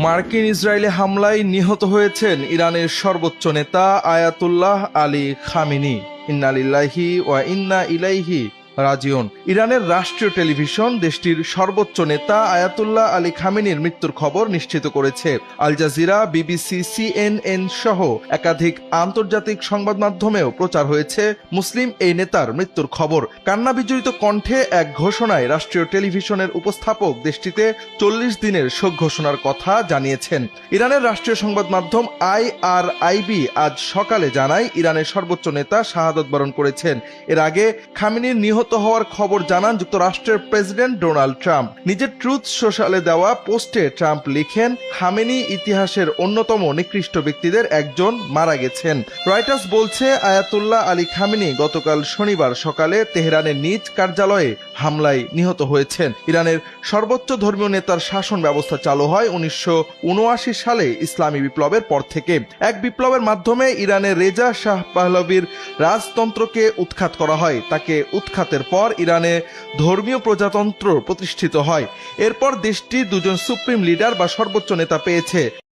মার্কিন ইসরায়েলি হামলায় নিহত হয়েছেন ইরানের সর্বোচ্চ নেতা আয়াতুল্লাহ আলী খামেনি। ইন্না লিল্লাহি ওয়া ইন্না ইলাইহি রাজিউন। ইরানের রাষ্ট্রীয় টেলিভিশন দেশটির সর্বোচ্চ নেতা আয়াতুল্লাহ আলী খামেনির মৃত্যুর খবর নিশ্চিত করেছে। আল জাজিরা, বিবিসি, সিএনএন সহ একাধিক আন্তর্জাতিক সংবাদ মাধ্যমেও প্রচার হয়েছে মুসলিম এই নেতার মৃত্যুর খবর। কান্না বিজড়িত কণ্ঠে এক ঘোষণায় রাষ্ট্রীয় টেলিভিশনের উপস্থাপক দেশটিতে 40 দিনের শোক ঘোষণার কথা জানিয়েছেন। ইরানের রাষ্ট্রীয় সংবাদ মাধ্যম IRIB আজ সকালে জানায় ইরানের সর্বোচ্চ নেতা শাহাদত বরণ করেছেন। এর আগে খামেনির নিহত হওয়ার খবর জানান যুক্তরাষ্ট্রের প্রেসিডেন্ট ডোনাল্ড ট্রাম্প। নিজের ট্রুথ সোশ্যালে দেওয়া পোস্টে ট্রাম্প লিখেন, খামেনি ইতিহাসের অন্যতম নিকৃষ্ট ব্যক্তিদের একজন, মারা গেছেন। রয়টার্স বলছে আয়াতুল্লাহ আলী খামেনি গতকাল শনিবার সকালে তেহরানের নিজ কার্যালয়ে হামলায় নিহত হয়েছেন। ইরানের সর্বোচ্চ ধর্মীয় নেতার শাসন ব্যবস্থা চালু হয় 1979 সালে ইসলামী বিপ্লবের পর থেকে। এক বিপ্লবের মাধ্যমে ইরানের রেজা শাহ পাহলভির রাজতন্ত্রকে উৎখাত করা হয়। তাকে উৎখাতের পর ইরানে ধর্মীয় প্রজাতন্ত্র প্রতিষ্ঠিত হয়। এরপর দেশটি দুজন সুপ্রিম লিডার বা সর্বোচ্চ নেতা পেয়েছে।